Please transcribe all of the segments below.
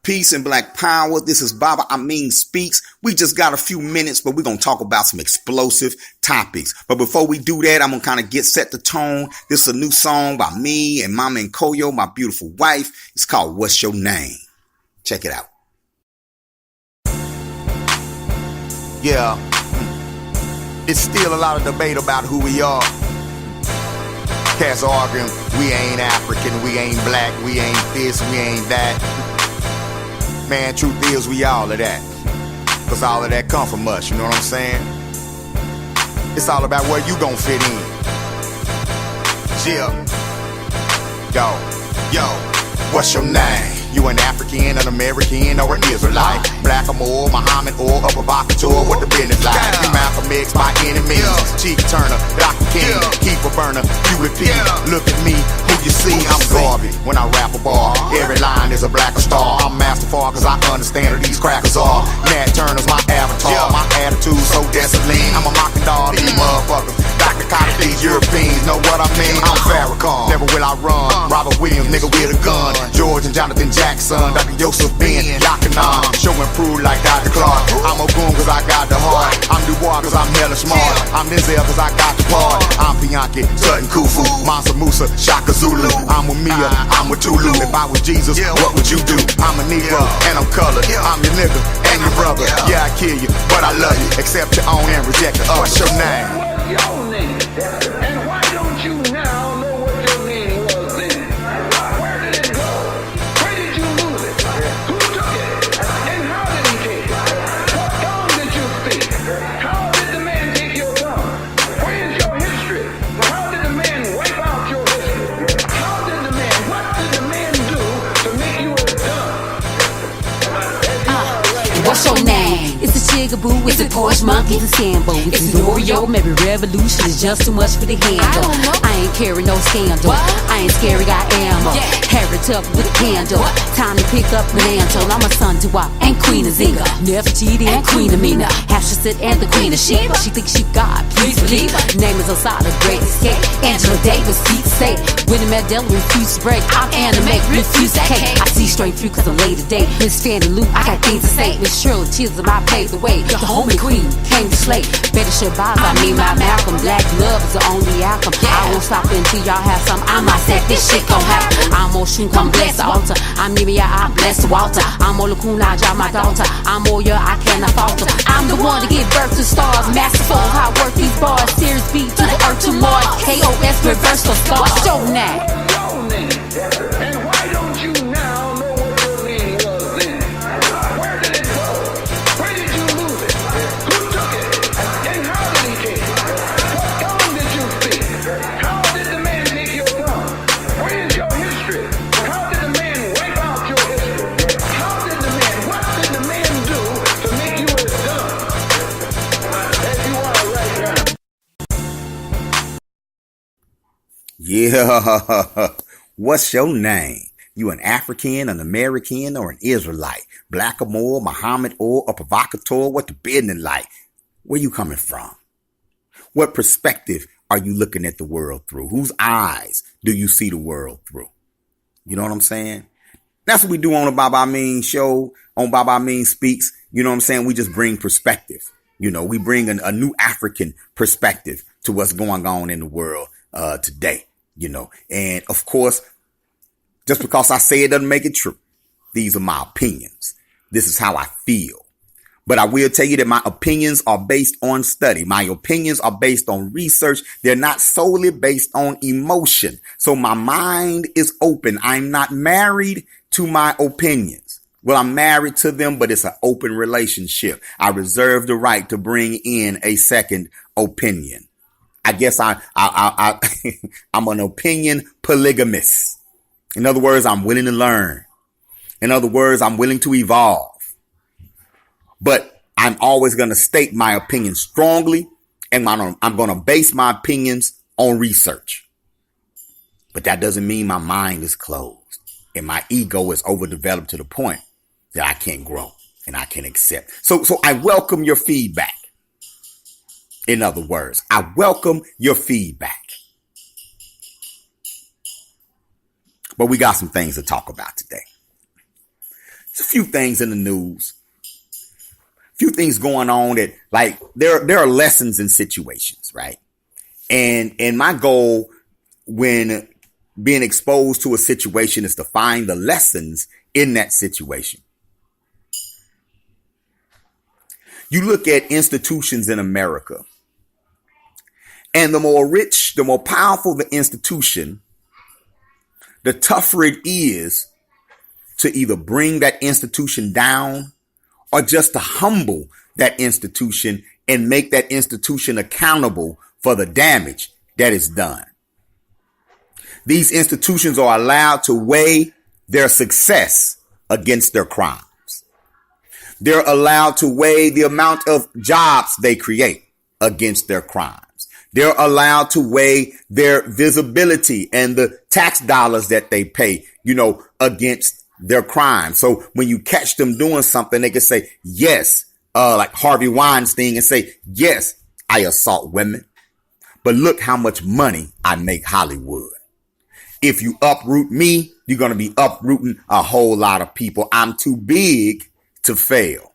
peace, and black power. This is Baba Amin Speaks. We just got a few minutes, but we're going to talk about some explosive topics. But before we do that, I'm going to kind of set the tone. This is a new song by me and Mama and Koyo, my beautiful wife. It's called What's Your Name? Check it out. Yeah, it's still a lot of debate about who we are. Cats arguing we ain't African, we ain't black, we ain't this, we ain't that. Man, truth is we all of that. Cause all of that come from us, you know what I'm saying? It's all about where you gon' fit in. Yo, what's your name? You an African, an American, or an Israelite? Black or more, Muhammad or a provocateur? What the business like? You Malcolm X by any means. Chief Turner, Dr. King, keep a burner, you repeat. Look at me, who you see? I'm garbage when I rap a bar. Every line is a blacker star. I'm masterful cause I understand who these crackers are. Nat Turner's my avatar, my attitude so disciplined. I'm a mocking dog, these motherfuckers. Dr. Cartel, these Europeans know what I mean. I'm Farrakhan, never will I run. Robert Williams, nigga with a gun. George and Jonathan Jackson, Dr. Yosef Ben, Yakanan, show and prove like Dr. Clark. I'm a goon cause I got the heart. I'm Dubois cause I'm hella smart. I'm Denzel cause I got the part. I'm Bianchi, Sutton Kufu, Mansa Musa, Shaka Zulu. I'm with Mia, I'm with Tulu. If I was Jesus, what would you do? I'm a Negro and I'm colored. I'm your nigga and your brother. Yeah, I kill you, but I love you. Accept your own and reject the other. What's your name? What's your name? And why don't you now know what your name was then? Where did it go? Where did you lose it? Who took it? And how did he take it? What tongue did you speak? How did the man take your tongue? Where is your history? How did the man wipe out your history? What did the man do to make you a dumb? What's your name? It's a Chigaboo, it's a Porsche monkey, it's a Sambo, it's an Oreo, maybe Revolution is just too much for the handle. I ain't carry no scandal, I ain't scary, I am a Harry Tuck with a candle. Time to pick up the mantle. I'm a son to Wop and Queen of Zinga, Nefertiti and Queen Amina, Hatshepsut and the Queen of Sheba. She thinks she God, please believe her. Name is Osada, great escape. Angela Davis, deep state. Winnie Mandela, refuse to break. I'm animate, refuse to hate. I see straight through cause I'm late today. Miss Fanny Lou, I got things to say. Miss Shirley Chisholm, I paved the way. The homie queen came to slay. Better Shabazz, I mean my Malcolm. Black love is the only outcome. I won't stop until y'all have some. I might set this shit gon' happen. I'm Oshun, come bless the altar. I'm Miriam, I bless the Walter. I'm Olakuna, I my daughter. I'm Oya, I cannot falter. I'm the one to give birth to stars. Masterful, how I work these bars. Serious beat to the earth to Mars. KOS, reverse the stars. Show now. And why don't you now know what your name was then? Where did it go? Where did you lose it? Who took it? And how did he take it? What tongue did you speak? How did the man take your tongue? Where is your history? How did the man wipe out your history? What did the man do to make you as dumb as you are right now? Yeah. What's your name? You an African, an American, or an Israelite? Black or more, Muhammad or a provocateur? What the business like? Where you coming from? What perspective are you looking at the world through? Whose eyes do you see the world through? You know what I'm saying? That's what we do on the Baba Amin show, on Baba Amin Speaks. You know what I'm saying? We just bring perspective. You know, we bring a new African perspective to what's going on in the world today. You know, and of course, just because I say it doesn't make it true. These are my opinions. This is how I feel. But I will tell you that my opinions are based on study. My opinions are based on research. They're not solely based on emotion. So my mind is open. I'm not married to my opinions. Well, I'm married to them, but it's an open relationship. I reserve the right to bring in a second opinion. I guess I'm an opinion polygamist. In other words, I'm willing to learn. In other words, I'm willing to evolve. But I'm always going to state my opinion strongly, and I'm going to base my opinions on research. But that doesn't mean my mind is closed and my ego is overdeveloped to the point that I can't grow and I can accept. So I welcome your feedback. In other words, I welcome your feedback. But we got some things to talk about today. There's a few things in the news. A few things going on that, like, there are lessons in situations, right? And my goal when being exposed to a situation is to find the lessons in that situation. You look at institutions in America, and the more rich, the more powerful the institution, the tougher it is to either bring that institution down or just to humble that institution and make that institution accountable for the damage that is done. These institutions are allowed to weigh their success against their crimes. They're allowed to weigh the amount of jobs they create against their crimes. They're allowed to weigh their visibility and the tax dollars that they pay, against their crimes. So when you catch them doing something, they can say, yes, like Harvey Weinstein, and say, yes, I assault women, but look how much money I make Hollywood. If you uproot me, you're going to be uprooting a whole lot of people. I'm too big to fail.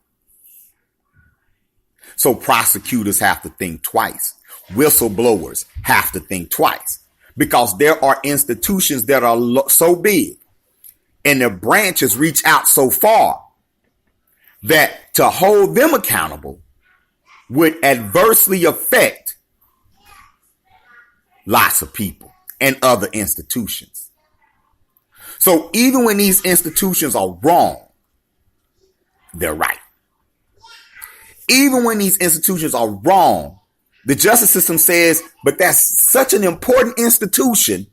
So prosecutors have to think twice. Whistleblowers have to think twice, because there are institutions that are so big and their branches reach out so far that to hold them accountable would adversely affect lots of people and other institutions. So even when these institutions are wrong, they're right. Even when these institutions are wrong, the justice system says, but that's such an important institution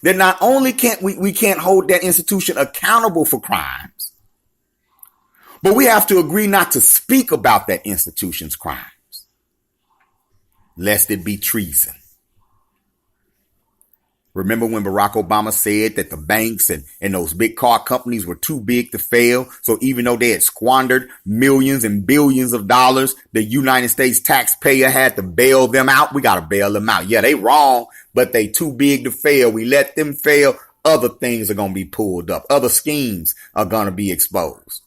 that not only can't we can't hold that institution accountable for crimes, but we have to agree not to speak about that institution's crimes, lest it be treason. Remember when Barack Obama said that the banks and those big car companies were too big to fail? So even though they had squandered millions and billions of dollars, the United States taxpayer had to bail them out. We got to bail them out. Yeah, they wrong, but they too big to fail. We let them fail. Other things are going to be pulled up. Other schemes are going to be exposed.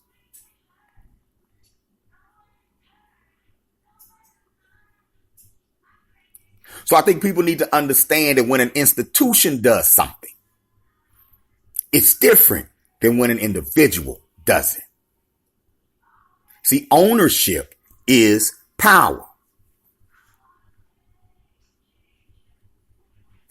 So I think people need to understand that when an institution does something, it's different than when an individual does it. See, ownership is power.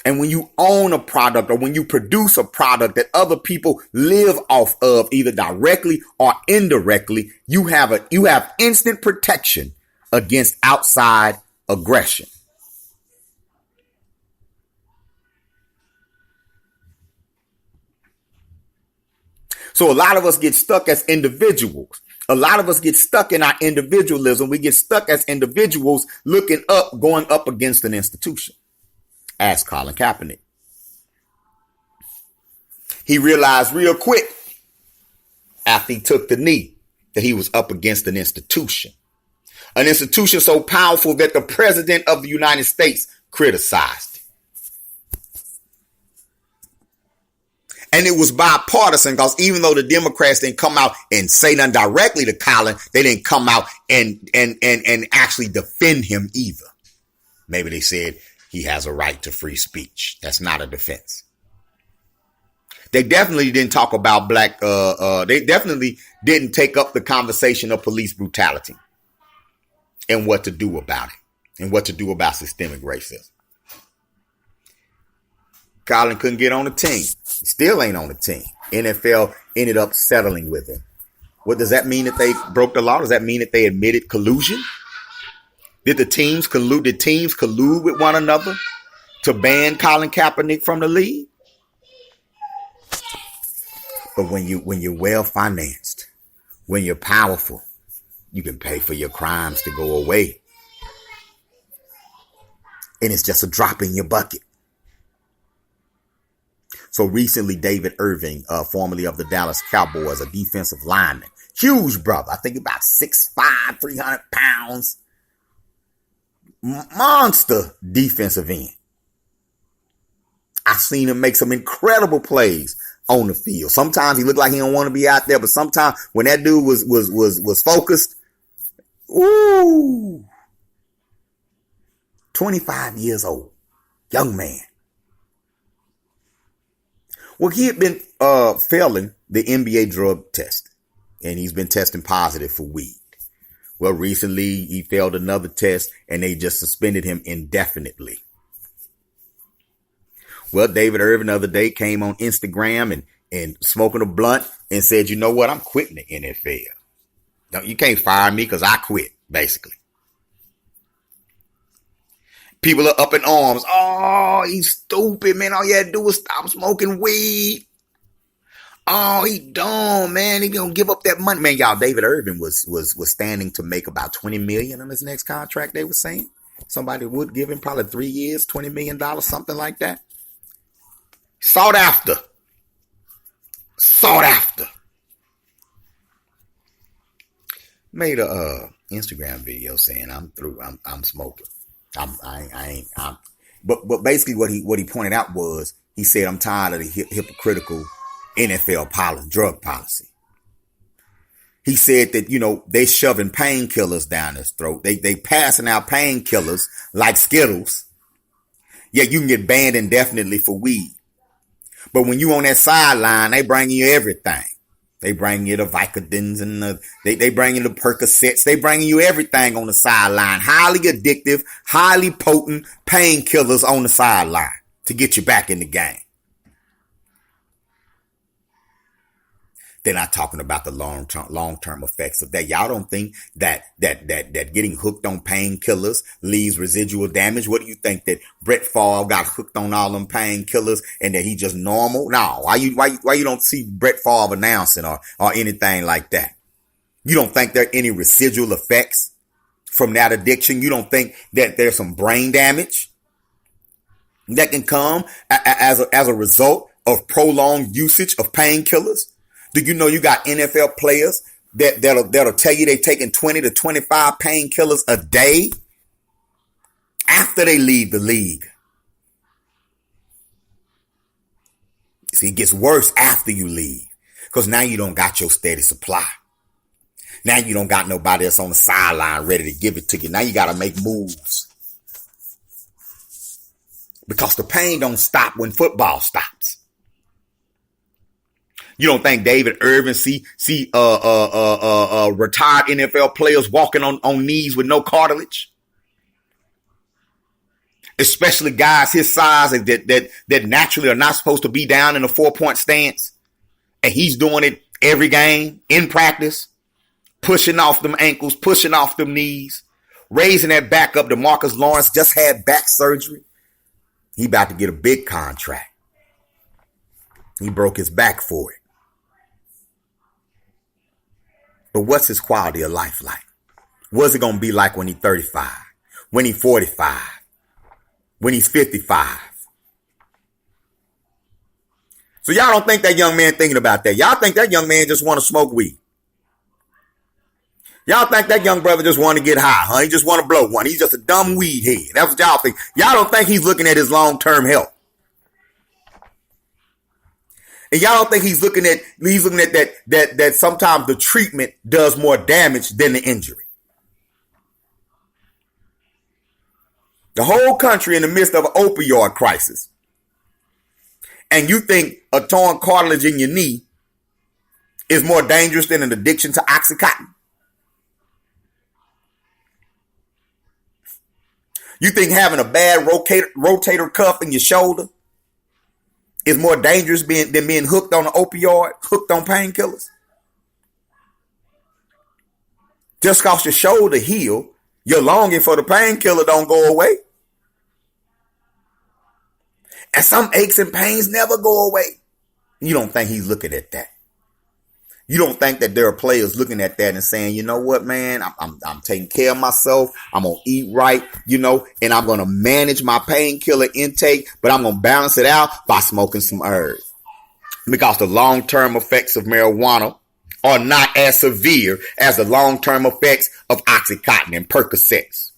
And when you own a product or when you produce a product that other people live off of, either directly or indirectly, you have instant protection against outside aggression. So a lot of us get stuck as individuals. A lot of us get stuck in our individualism. We get stuck as individuals looking up, going up against an institution. Ask Colin Kaepernick. He realized real quick after he took the knee that he was up against an institution. An institution so powerful that the president of the United States criticized. And it was bipartisan, because even though the Democrats didn't come out and say nothing directly to Colin, they didn't come out and actually defend him either. Maybe they said he has a right to free speech. That's not a defense. They definitely didn't talk about they definitely didn't take up the conversation of police brutality and what to do about it and what to do about systemic racism. Colin couldn't get on the team. He still ain't on the team. NFL ended up settling with him. What does that mean, that they broke the law? Does that mean that they admitted collusion? Did the teams collude? Did teams collude with one another to ban Colin Kaepernick from the league? But when you're well financed, when you're powerful, you can pay for your crimes to go away. And it's just a drop in your bucket. So recently, David Irving, formerly of the Dallas Cowboys, a defensive lineman, huge brother, I think about 6'5", 300 pounds, monster defensive end. I've seen him make some incredible plays on the field. Sometimes he looked like he don't want to be out there, but sometimes when that dude was focused, ooh, 25 years old, young man. Well, he had been failing the NBA drug test, and he's been testing positive for weed. Well, recently he failed another test, and they just suspended him indefinitely. Well, David Irving the other day came on Instagram and smoking a blunt and said, you know what, I'm quitting the NFL. No, you can't fire me because I quit, basically. People are up in arms. Oh, he's stupid, man. All you had to do was stop smoking weed. Oh, he dumb, man. He gonna give up that money. Man, y'all, David Irving was standing to make about $20 million on his next contract, they were saying. Somebody would give him probably 3 years, $20 million, something like that. Sought after. Made a Instagram video saying I'm through. I'm smoking. But basically what he pointed out was he said I'm tired of the hypocritical NFL drug policy. He said that, you know, they shoving painkillers down his throat. They passing out painkillers like Skittles. Yeah, you can get banned indefinitely for weed. But when you on that sideline, they bring you everything. They bring you the Vicodins and they bring you the Percocets. They bring you everything on the sideline. Highly addictive, highly potent painkillers on the sideline to get you back in the game. They're not talking about the long-term effects of that. Y'all don't think that getting hooked on painkillers leaves residual damage? What do you think, that Brett Favre got hooked on all them painkillers and that he just normal? No, why you don't see Brett Favre announcing or anything like that? You don't think there are any residual effects from that addiction? You don't think that there's some brain damage that can come as a result of prolonged usage of painkillers? Do you know you got NFL players that'll tell you they're taking 20 to 25 painkillers a day after they leave the league? See, it gets worse after you leave because now you don't got your steady supply. Now you don't got nobody else on the sideline ready to give it to you. Now you got to make moves because the pain don't stop when football stops. You don't think David Irving see retired NFL players walking on knees with no cartilage? Especially guys his size that naturally are not supposed to be down in a 4-point stance. And he's doing it every game in practice, pushing off them ankles, pushing off them knees, raising that back up. DeMarcus Lawrence just had back surgery. He about to get a big contract. He broke his back for it. But what's his quality of life like? What's it going to be like when he's 35, when he's 45, when he's 55? So y'all don't think that young man thinking about that. Y'all think that young man just want to smoke weed. Y'all think that young brother just want to get high, huh? He just want to blow one. He's just a dumb weed head. That's what y'all think. Y'all don't think he's looking at his long-term health. And y'all don't think he's looking at that sometimes the treatment does more damage than the injury. The whole country in the midst of an opioid crisis. And you think a torn cartilage in your knee is more dangerous than an addiction to Oxycontin? You think having a bad rotator cuff in your shoulder is more dangerous than being hooked on an opioid, hooked on painkillers? Just because your shoulder healed, your longing for the painkiller don't go away. And some aches and pains never go away. You don't think he's looking at that. You don't think that there are players looking at that and saying, you know what, man, I'm taking care of myself. I'm going to eat right, and I'm going to manage my painkiller intake, but I'm going to balance it out by smoking some herbs. Because the long-term effects of marijuana are not as severe as the long-term effects of Oxycontin and Percocets.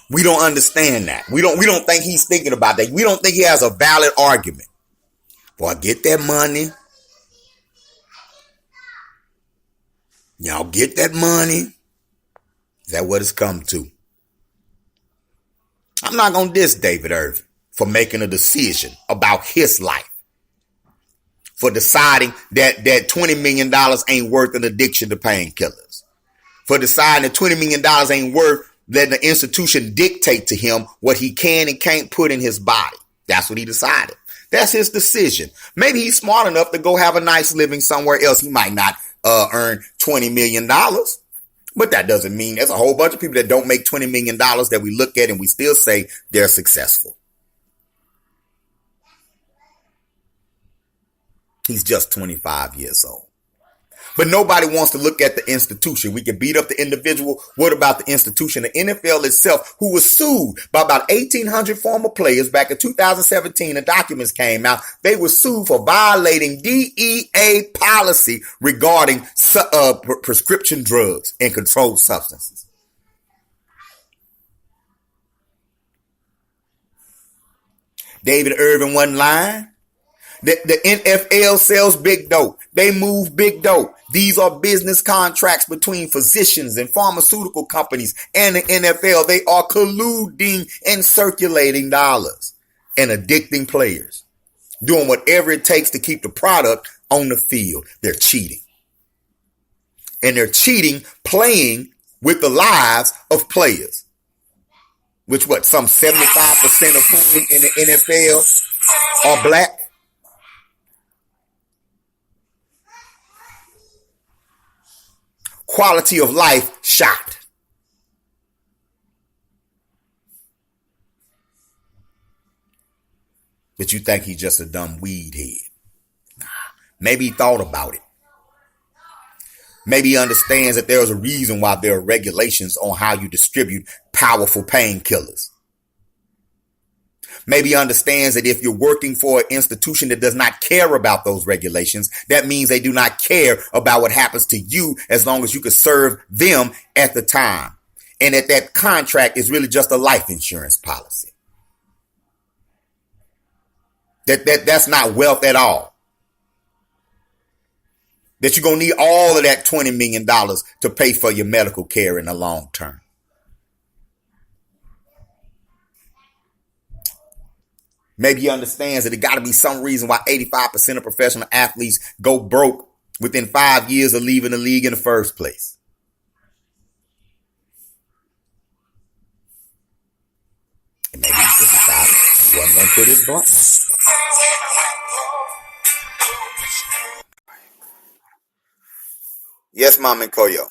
We don't understand that. We don't think he's thinking about that. We don't think he has a valid argument. Boy, get that money. Y'all get that money. Is that what it's come to? I'm not going to diss David Irving for making a decision about his life. For deciding that $20 million ain't worth an addiction to painkillers. For deciding that $20 million ain't worth letting the institution dictate to him what he can and can't put in his body. That's what he decided. That's his decision. Maybe he's smart enough to go have a nice living somewhere else. He might not earn $20 million. But that doesn't mean there's a whole bunch of people that don't make $20 million that we look at and we still say they're successful. He's just 25 years old. But nobody wants to look at the institution. We can beat up the individual. What about the institution? The NFL itself, who was sued by about 1,800 former players back in 2017. The documents came out. They were sued for violating DEA policy regarding prescription drugs and controlled substances. David Irving wasn't lying. The NFL sells big dope. They move big dope. These are business contracts between physicians and pharmaceutical companies and the NFL. They are colluding and circulating dollars and addicting players, doing whatever it takes to keep the product on the field. They're cheating. And they're cheating, playing with the lives of players, which some 75% of whom in the NFL are black. Quality of life shot. But you think he's just a dumb weed head. Nah, maybe he thought about it. Maybe he understands that there's a reason why there are regulations on how you distribute powerful painkillers. Maybe he understands that if you're working for an institution that does not care about those regulations, that means they do not care about what happens to you as long as you can serve them at the time. And that contract is really just a life insurance policy. That's not wealth at all. That you're going to need all of that $20 million to pay for your medical care in the long term. Maybe he understands that it got to be some reason why 85% of professional athletes go broke within 5 years of leaving the league in the first place. And maybe he just decided he wasn't going to put his blunt. Yes, Mom and Koyo.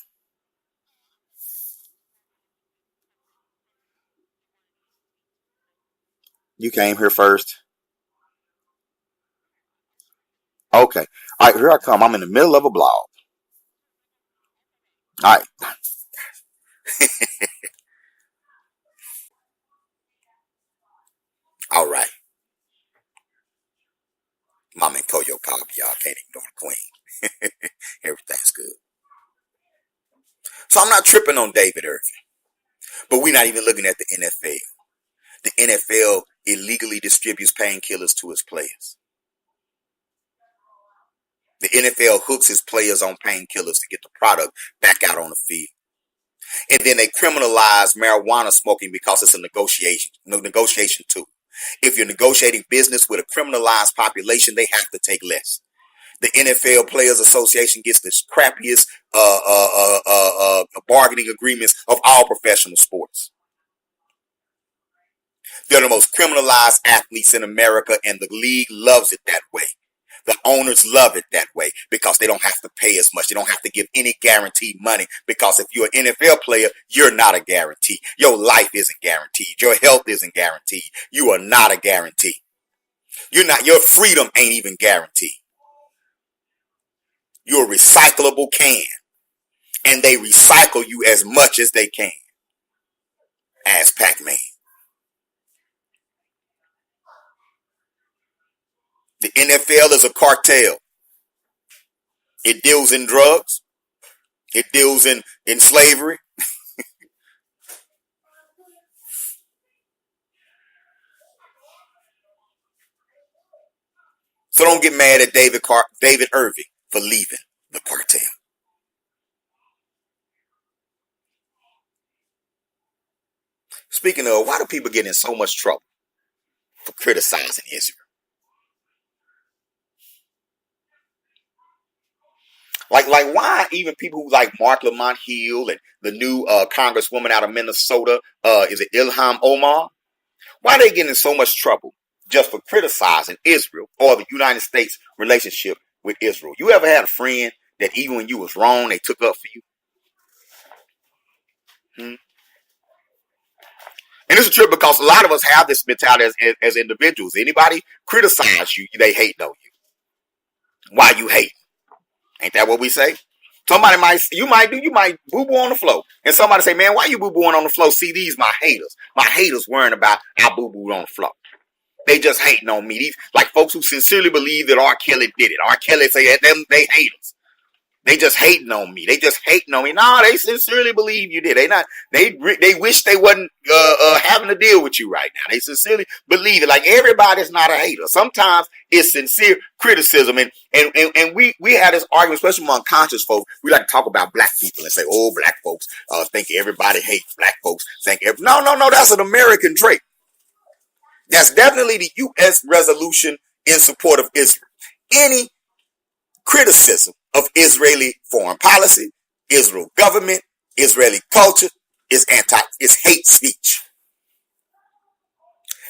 You came here first. Okay. All right, here I come. I'm in the middle of a blog. All right. All right. Mom and Koyo called me. Y'all can't ignore the queen. Everything's good. So I'm not tripping on David Irving. But we're not even looking at the NFL. The NFL illegally distributes painkillers to its players. The NFL hooks its players on painkillers to get the product back out on the field. And then they criminalize marijuana smoking because it's a negotiation tool. If you're negotiating business with a criminalized population, they have to take less. The NFL Players Association gets the crappiest bargaining agreements of all professional sports. They're the most criminalized athletes in America, and the league loves it that way. The owners love it that way because they don't have to pay as much. They don't have to give any guaranteed money because if you're an NFL player, you're not a guarantee. Your life isn't guaranteed. Your health isn't guaranteed. You are not a guarantee. Your freedom ain't even guaranteed. You're a recyclable can, and they recycle you as much as they can. As Pac-Man. The NFL is a cartel. It deals in drugs. It deals in slavery. So don't get mad at David Irving for leaving the cartel. Speaking of, why do people get in so much trouble for criticizing Israel? Like why even people who like Mark Lamont Hill and the new congresswoman out of Minnesota, is it Ilhan Omar? Why are they getting in so much trouble just for criticizing Israel or the United States relationship with Israel? You ever had a friend that even when you was wrong, they took up for you? And it's a trip because a lot of us have this mentality as individuals. Anybody criticize you, they hate on you. Why you hate? Ain't that what we say? You might boo-boo on the floor. And somebody say, man, why you boo-booing on the floor? See, these my haters. My haters worrying about I boo-booed on the floor. They just hating on me. These like folks who sincerely believe that R. Kelly did it. R. Kelly say them, they haters. They just hating on me. They just hating on me. No, they sincerely believe you did. They wish they wasn't having to deal with you right now. They sincerely believe it. Like everybody's not a hater. Sometimes it's sincere criticism. And we had this argument, especially among conscious folks. We like to talk about black people and say, oh, black folks think everybody hates black folks. No, that's an American trait. That's definitely the U.S. resolution in support of Israel. Any criticism of Israeli foreign policy, Israel government, Israeli culture is hate speech.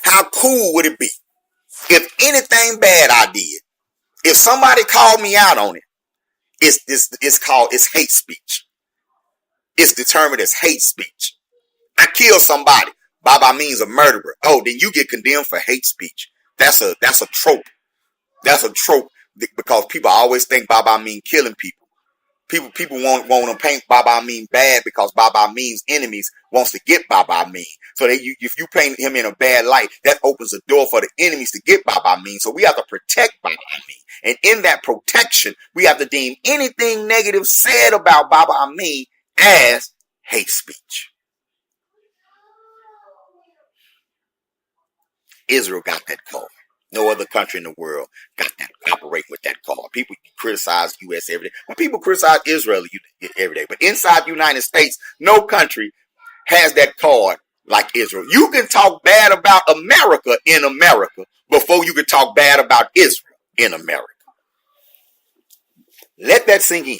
How cool would it be if anything bad I did, if somebody called me out on it, it's hate speech. It's determined as hate speech. I kill somebody by means of murderer. Oh, then you get condemned for hate speech. That's a trope. That's a trope because people always think Baba mean killing people. People want to paint Baba Amin bad because Baba Amin's enemies wants to get Baba Amin. So if you paint him in a bad light, that opens the door for the enemies to get Baba Amin. So we have to protect Baba Amin. And in that protection, we have to deem anything negative said about Baba Amin as hate speech. Israel got that call. No other country in the world got that, operating with that call. People criticize U.S. every day. When people criticize Israel every day. But inside the United States, no country has that card like Israel. You can talk bad about America in America before you can talk bad about Israel in America. Let that sink in.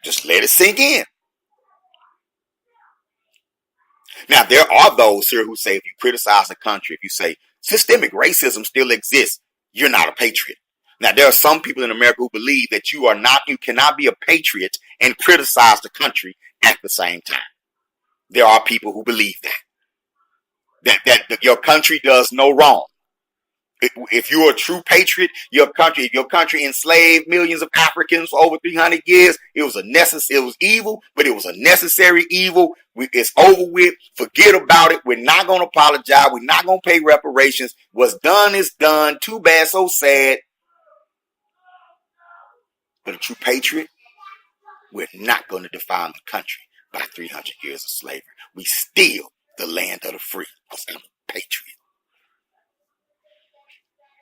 Just let it sink in. Now, there are those here who say if you criticize a country, if you say systemic racism still exists, you're not a patriot. Now, there are some people in America who believe that you cannot be a patriot and criticize the country at the same time. There are people who believe that your country does no wrong. If you're a true patriot, your country enslaved millions of Africans for over 300 years. It was evil, but it was a necessary evil. It's over with. Forget about it. We're not going to apologize. We're not going to pay reparations. What's done is done. Too bad, so sad. But a true patriot, we're not going to define the country by 300 years of slavery. We still the land of the free because I'm a patriot.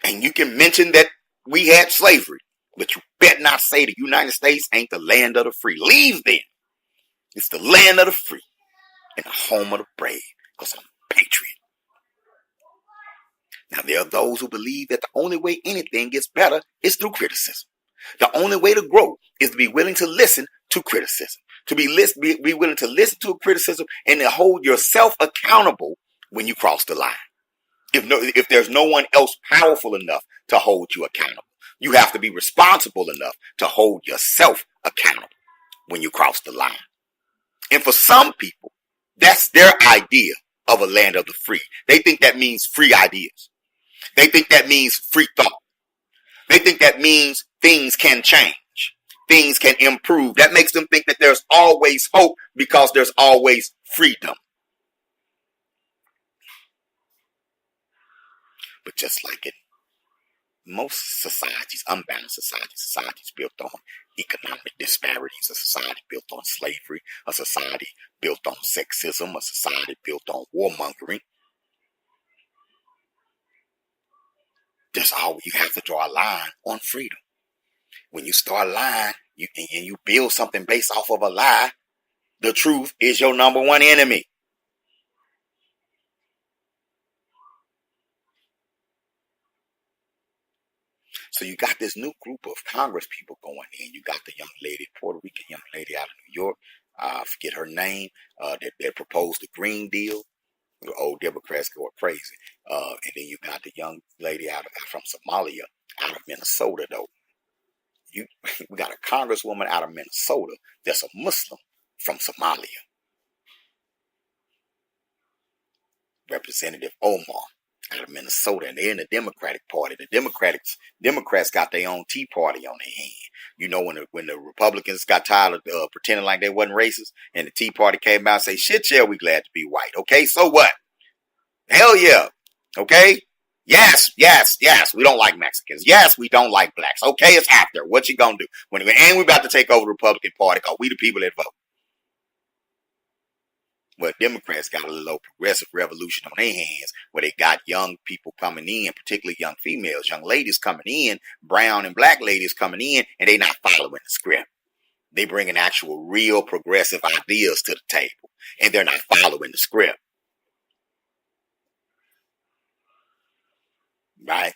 And you can mention that we had slavery, but you better not say the United States ain't the land of the free. Leave then. It's the land of the free and the home of the brave because I'm a patriot. Now, there are those who believe that the only way anything gets better is through criticism. The only way to grow is to be willing to listen to criticism, to be willing to listen to a criticism and to hold yourself accountable when you cross the line. If there's no one else powerful enough to hold you accountable, you have to be responsible enough to hold yourself accountable when you cross the line. And for some people, that's their idea of a land of the free. They think that means free ideas. They think that means free thought. They think that means things can change. Things can improve. That makes them think that there's always hope because there's always freedom. But just like in most societies, unbalanced societies built on economic disparities, a society built on slavery, a society built on sexism, a society built on warmongering, That's all. You have to draw a line on freedom. When you start lying, and you build something based off of a lie, the truth is your number one enemy. So you got this new group of Congress people going in. You got the young lady, Puerto Rican young lady out of New York. I forget her name. That proposed the Green Deal. The old Democrats go crazy. And then you got the young lady from Somalia, out of Minnesota, though. We got a congresswoman out of Minnesota that's a Muslim from Somalia. Representative Omar out of Minnesota, and they're in the Democratic Party. The Democrats got their own Tea Party on their hand. You know, when the Republicans got tired of pretending like they wasn't racist, and the Tea Party came out and say, "Shit, yeah, we glad to be white." Okay, so what? Hell yeah. Okay. Yes. We don't like Mexicans. Yes, we don't like blacks. Okay, it's after. What you gonna do? And we about to take over the Republican Party because we the people that vote. Well, Democrats got a little progressive revolution on their hands where they got young people coming in, particularly young females, young ladies coming in, brown and black ladies coming in, and they not following the script. They bringing actual real progressive ideas to the table, and they're not following the script. Right?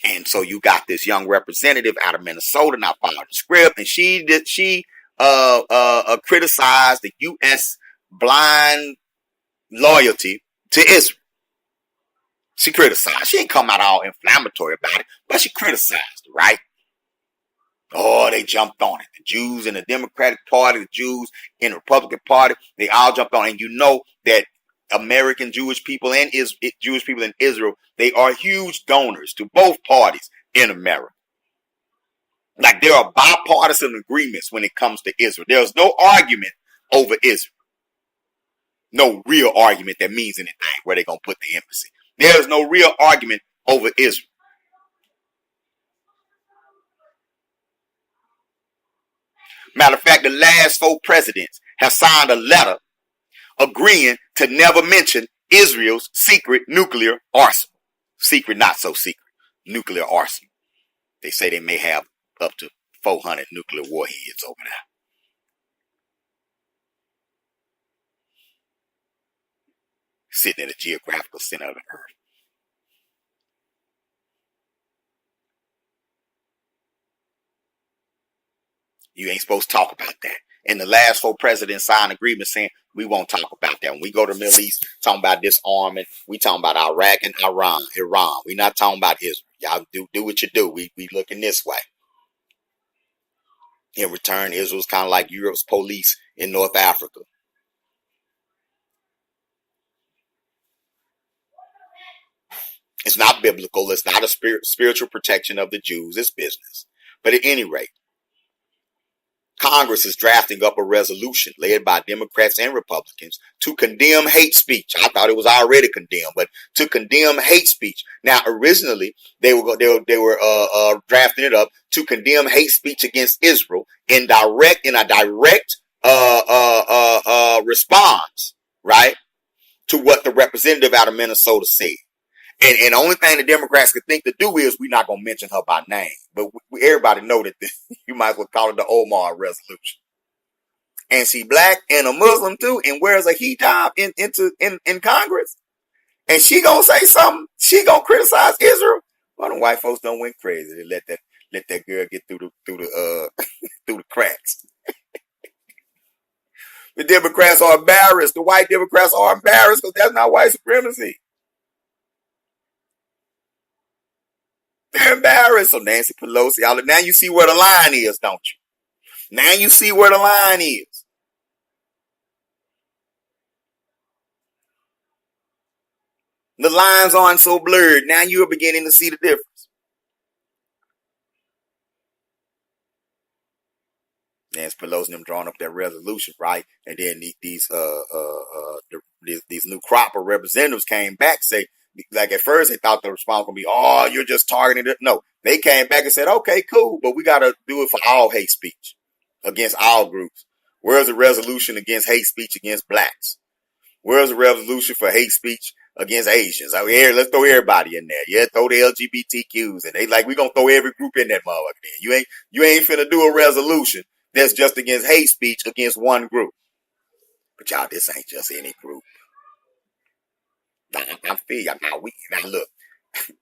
And so you got this young representative out of Minnesota not following the script, and she criticized the U.S. blind loyalty to Israel. She criticized. She ain't come out all inflammatory about it, but she criticized, right? Oh, they jumped on it. The Jews in the Democratic Party, the Jews in the Republican Party, they all jumped on it. And you know that American Jewish people and Jewish people in Israel, they are huge donors to both parties in America. Like, there are bipartisan agreements when it comes to Israel. There's no argument over Israel. No real argument that means anything where they're going to put the embassy. There's no real argument over Israel. Matter of fact, the last 4 presidents have signed a letter agreeing to never mention Israel's secret nuclear arsenal. Secret, not so secret, nuclear arsenal. They say they may have up to 400 nuclear warheads over there. Sitting in the geographical center of the earth. You ain't supposed to talk about that. And the last 4 presidents signed agreements saying we won't talk about that. When we go to the Middle East, talking about disarming, we talking about Iraq and Iran. We not talking about Israel. Y'all do what you do. We looking this way. In return, Israel's kind of like Europe's police in North Africa. It's not biblical. It's not a spiritual protection of the Jews. It's business. But at any rate, Congress is drafting up a resolution led by Democrats and Republicans to condemn hate speech. I thought it was already condemned, but to condemn hate speech. Now, originally they were drafting it up to condemn hate speech against Israel in a direct response, right, to what the representative out of Minnesota said. And the only thing the Democrats could think to do is we're not going to mention her by name. But everybody know that you might as well call it the Omar resolution. And she black and a Muslim too, and wears a hijab in Congress. And she going to say something. She going to criticize Israel. Well, the white folks don't went crazy. They let that girl get through the cracks. The Democrats are embarrassed. The white Democrats are embarrassed because that's not white supremacy. They're embarrassed. So Nancy Pelosi, now you see where the line is, don't you? Now you see where the line is. The lines aren't so blurred. Now you're beginning to see the difference. Nancy Pelosi and them drawing up that resolution, right? And then these new crop of representatives came back, say, like at first they thought the response would be, oh, you're just targeting it. No, they came back and said, okay, cool, but we got to do it for all hate speech against all groups. Where's the resolution against hate speech against blacks? Where's the resolution for hate speech against Asians. I mean, here, let's throw everybody in there. Yeah, throw the LGBTQs, and they like we gonna throw every group in that motherfucker. Then you ain't finna do a resolution that's just against hate speech against one group. But y'all, this ain't just any group. I feel y'all. Now look.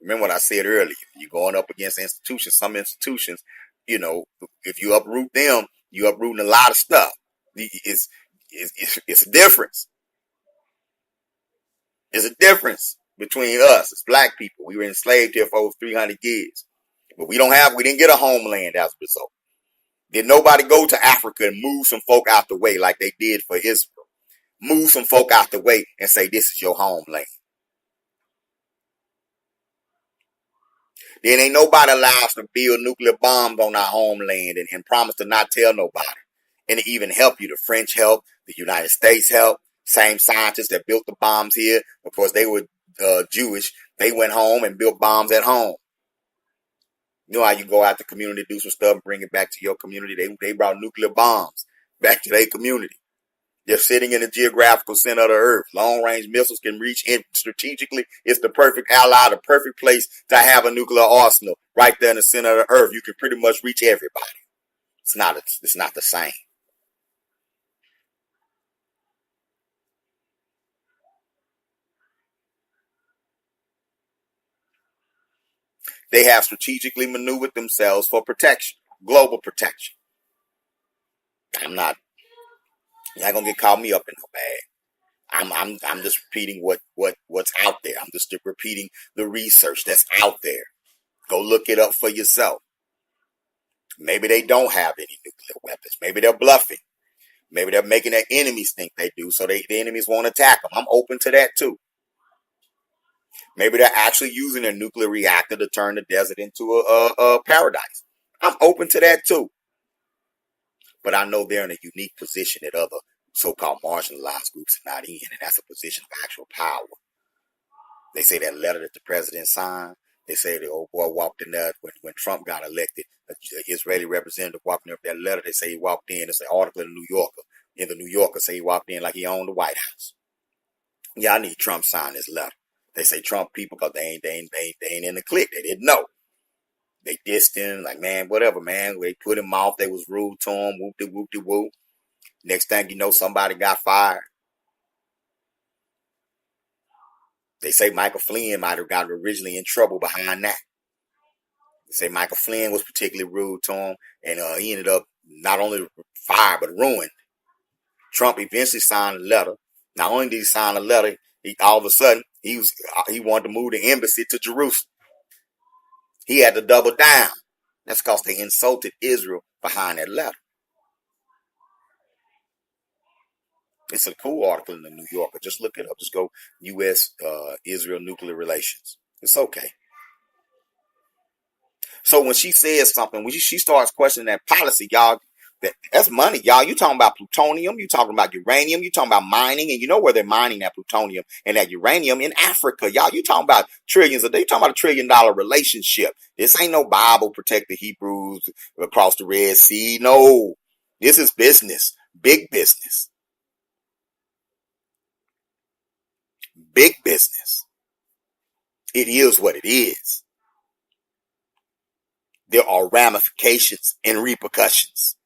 Remember what I said earlier. You're going up against institutions. Some institutions, if you uproot them, you uprooting a lot of stuff. It's a difference. There's a difference between us as black people. We were enslaved here for over 300 years. But we didn't get a homeland as a result. Did nobody go to Africa and move some folk out the way like they did for Israel? Move some folk out the way and say, this is your homeland. Then ain't nobody allowed us to build nuclear bombs on our homeland and promise to not tell nobody. And to even help you. The French helped. The United States helped. Same scientists that built the bombs here. Of course, they were Jewish. They went home and built bombs at home. You know how you go out to the community, do some stuff, and bring it back to your community? They brought nuclear bombs back to their community. They're sitting in the geographical center of the earth. Long-range missiles can reach in strategically. It's the perfect ally, the perfect place to have a nuclear arsenal right there in the center of the earth. You can pretty much reach everybody. It's not the same. They have strategically maneuvered themselves for protection, global protection. You're not gonna get caught me up in no bag. I'm just repeating what's out there. I'm just repeating the research that's out there. Go look it up for yourself. Maybe they don't have any nuclear weapons. Maybe they're bluffing. Maybe they're making their enemies think they do, so the enemies won't attack them. I'm open to that too. Maybe they're actually using a nuclear reactor to turn the desert into a paradise. I'm open to that too. But I know they're in a unique position that other so-called marginalized groups are not in, and that's a position of actual power. They say that letter that the president signed, they say the old boy walked in there when Trump got elected, an Israeli representative walked in with that letter. They say he walked in. It's an article in the New Yorker. In the New Yorker, say he walked in like he owned the White House. Yeah, I need Trump sign this letter. They say Trump people, because they ain't in the clique. They didn't know. They dissed him, like, man, whatever, man. They put him off. They was rude to him. Whoop-de-whoop-de-whoop. Next thing you know, somebody got fired. They say Michael Flynn might have got originally in trouble behind that. They say Michael Flynn was particularly rude to him, and he ended up not only fired, but ruined. Trump eventually signed a letter. Not only did he sign a letter, all of a sudden, he wanted to move the embassy to Jerusalem. He had to double down. That's because they insulted Israel behind that letter. It's a cool article in the New Yorker. Just look it up. Just go U.S.-Israel nuclear relations. It's okay. So when she says something, when she starts questioning that policy, y'all, that's money, y'all. You talking about plutonium, you talking about uranium, you talking about mining, and you know where they're mining that plutonium and that uranium in Africa, y'all. You talking about trillions of, you talking about $1 trillion relationship. This ain't no Bible protect the Hebrews across the Red Sea. No, this is business, big business, big business. It is what it is. There are ramifications and repercussions.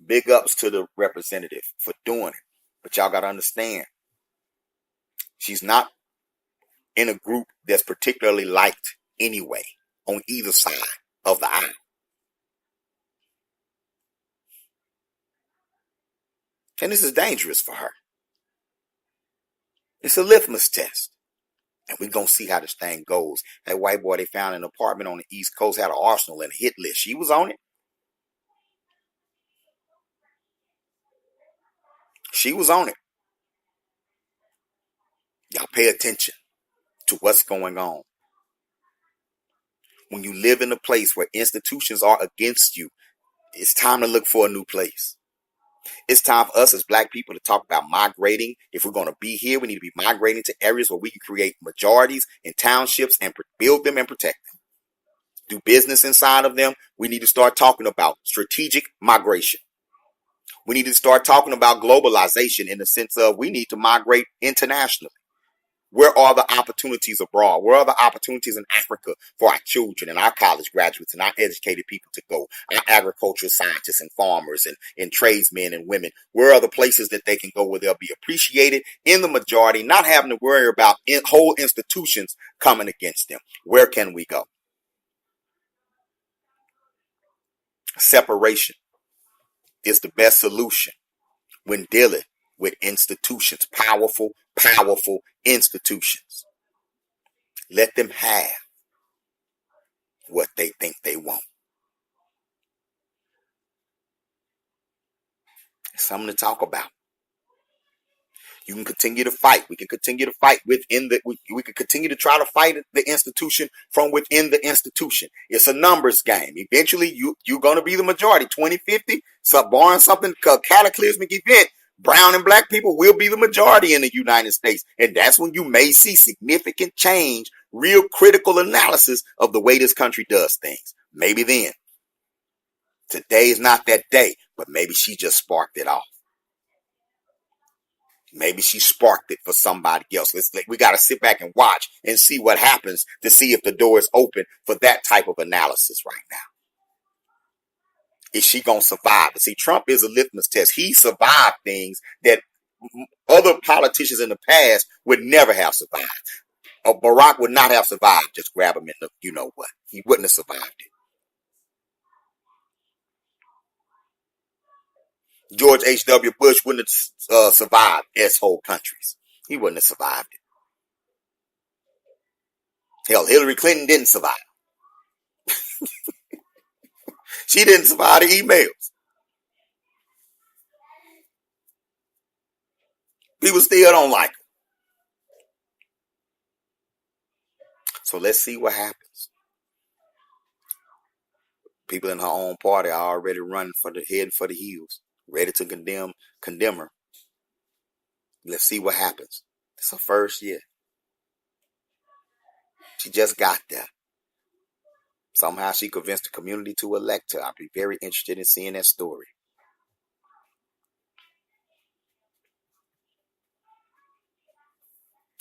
Big ups to the representative for doing it. But y'all got to understand, she's not in a group that's particularly liked anyway on either side of the aisle. And this is dangerous for her. It's a litmus test. And we're going to see how this thing goes. That white boy they found in an apartment on the East Coast had an arsenal and a hit list. She was on it. She was on it. Y'all pay attention to what's going on. When you live in a place where institutions are against you, it's time to look for a new place. It's time for us as black people to talk about migrating. If we're going to be here, we need to be migrating to areas where we can create majorities and townships and build them and protect them. Do business inside of them. We need to start talking about strategic migration. We need to start talking about globalization in the sense of we need to migrate internationally. Where are the opportunities abroad? Where are the opportunities in Africa for our children and our college graduates and our educated people to go? Our agricultural scientists and farmers and tradesmen and women. Where are the places that they can go where they'll be appreciated in the majority, not having to worry about whole institutions coming against them? Where can we go? Separation is the best solution when dealing with institutions, powerful institutions. Let them have what they think they want. Something to talk about. You can continue to fight. We can continue to fight within we can continue to try to fight the institution from within the institution. It's a numbers game. Eventually, you're going to be the majority. 2050, barring something cataclysmic event, brown and black people will be the majority in the United States. And that's when you may see significant change, real critical analysis of the way this country does things. Maybe then. Today is not that day, but maybe she just sparked it off. Maybe she sparked it for somebody else. We got to sit back and watch and see what happens to see if the door is open for that type of analysis right now. Is she going to survive? See, Trump is a litmus test. He survived things that other politicians in the past would never have survived. Barack would not have survived. Just grab him in the, you know what? He wouldn't have survived it. George H.W. Bush wouldn't have survived S-hole countries. He wouldn't have survived it. Hell, Hillary Clinton didn't survive. She didn't survive the emails. People still don't like her. So let's see what happens. People in her own party are already running for the head for the heels, ready to condemn her. Let's see what happens. It's her first year. She just got there. Somehow she convinced the community to elect her. I'd be very interested in seeing that story.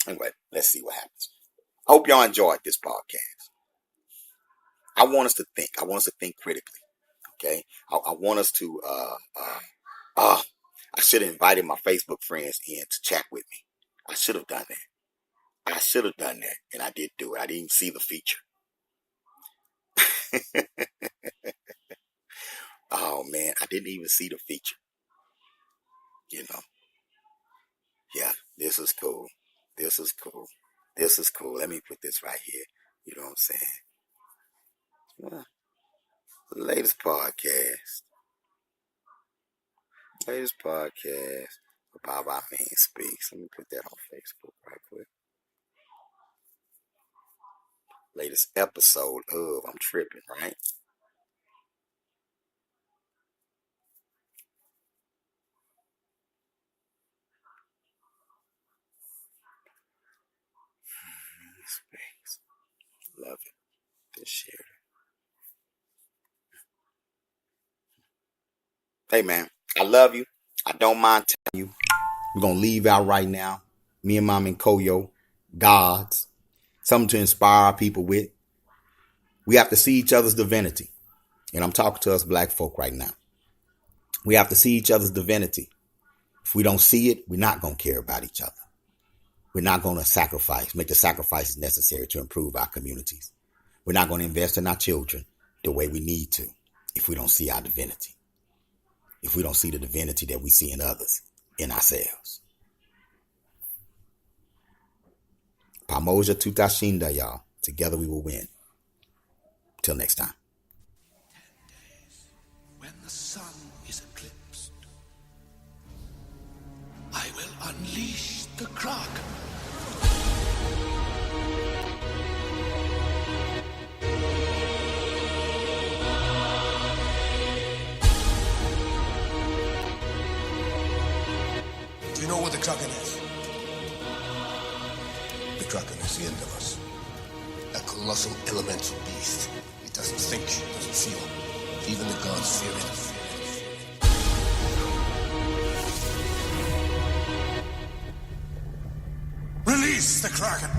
Anyway, let's see what happens. I hope y'all enjoyed this podcast. I want us to think. I want us to think critically. Okay? I want us to I should have invited my Facebook friends in to chat with me. I should have done that. And I did do it. I didn't see the feature. Oh man, I didn't even see the feature. You know. Yeah, this is cool. Let me put this right here. You know what I'm saying? Well, the latest podcast about our man speaks. Let me put that on Facebook right quick. Latest episode of I'm tripping, right? Space. Love it. Just share it. Hey man, I love you. I don't mind telling you. We're gonna leave out right now. Me and Mom and Koyo, gods. Something to inspire our people with. We have to see each other's divinity. And I'm talking to us black folk right now. We have to see each other's divinity. If we don't see it, we're not going to care about each other. We're not going to make the sacrifices necessary to improve our communities. We're not going to invest in our children the way we need to if we don't see our divinity. If we don't see the divinity that we see in others, in ourselves. Pamoja tutashinda, y'all. Together we will win. Till next time. 10 days, when the sun is eclipsed, I will unleash the Kraken. Do you know what the Kraken is? The Kraken is the end of us. A colossal elemental beast. It doesn't think, doesn't feel. Even the gods fear it. Release the Kraken.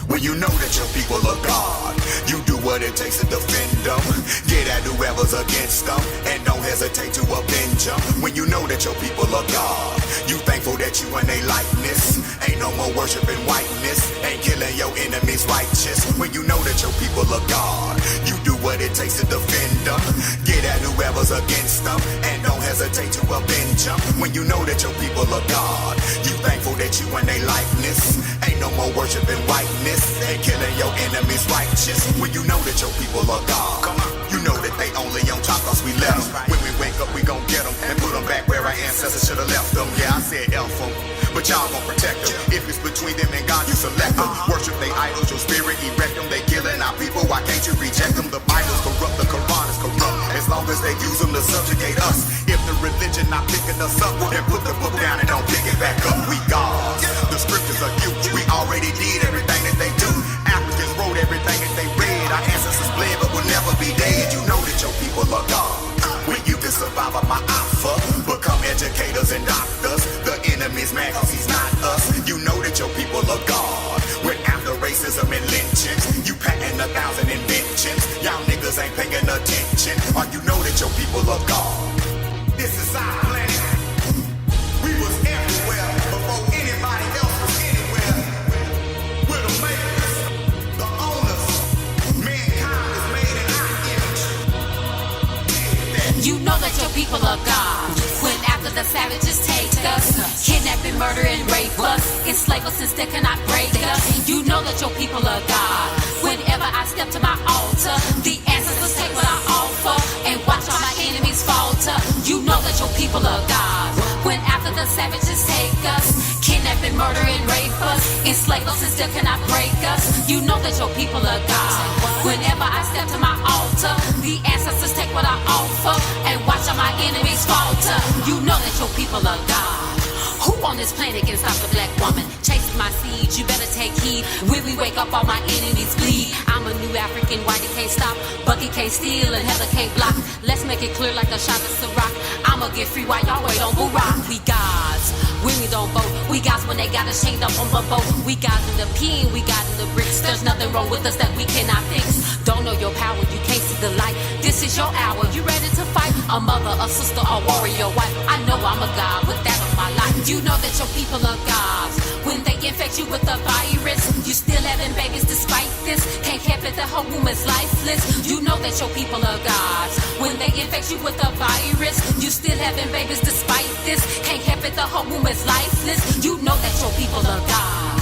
When you know that your people are God, you do what it takes to defend them. Get at whoever's against them, and don't hesitate to avenge them. When you know that your people are God, you thankful that you in their likeness. Ain't no more worshiping whiteness, ain't killing your enemies righteous. When you know that your people are God, you do what it takes to defend them. Get at whoever's against them, and don't hesitate to avenge them. When you know that your people are God, you thankful that you in their likeness. Ain't no more worshiping whiteness, ain't killing your enemies righteous. When you know that your people are God, come on, you know that they only on top cause we left them. When we wake up we gon' get them and put them back where our ancestors should've left them. Yeah, I said F them, but y'all gon' protect them. If it's between them and God, you select them. Worship they idols, your spirit erect them. They killing our people, why can't you reject them? The Bible's corrupt, the Quran is corrupt. As long as they use them to subjugate us. If the religion not picking us up, then put the book down and don't pick it back up. We gods, the scriptures are you. We already did everything that they do. Africans wrote everything that they read. Our ancestors bled but will never be dead. You know that your people are God. When you can survive on my alpha, become educators and doctors. The enemy's mad cause he's not us. You know that your people are God. When after racism and lynching, you patting 1,000 inventions. Y'all niggas ain't paying attention. Or you know that your people are God. This is our planet. We was everywhere before anybody else was anywhere. We're the makers, the owners. Mankind is made in our image. You know that your people are God. When after the savages take us, kidnap and murder and rape us, enslave us and still cannot break us. You know that your people are God. Whenever I step to my altar, the ancestors take what I offer and watch all my enemies falter. You know that your people are God. When after the savages take us, kidnap and murder and rape us, enslave us and still cannot break us. You know that your people are God. Whenever I step to my altar, the ancestors take what I offer and watch all my enemies falter. You know that your people are God. Who on this planet can stop the black woman? Chasing my seeds, you better take heed. When we wake up, all my enemies bleed. I'm a new African, whitey can't stop. Bucky can't steal and Heather can't block. Let's make it clear like a shot of Ciroc. I'ma get free while y'all wait on Barack. We gods, when we don't vote. We gods when they got us chained up on the boat. We gods in the pen, we gods in the bricks. There's nothing wrong with us that we cannot fix. Don't know your power, you can't see the light. This is your hour, you ready to fight? A mother, a sister, a warrior, wife. I know I'm a god with that of my life. You know that your people are gods. When they infect you with a virus, you still having babies despite this. Can't help it, the whole woman's lifeless. You know that your people are gods. When they infect you with a virus, you still having babies despite this. Can't help it, the whole woman's lifeless. You know that your people are gods.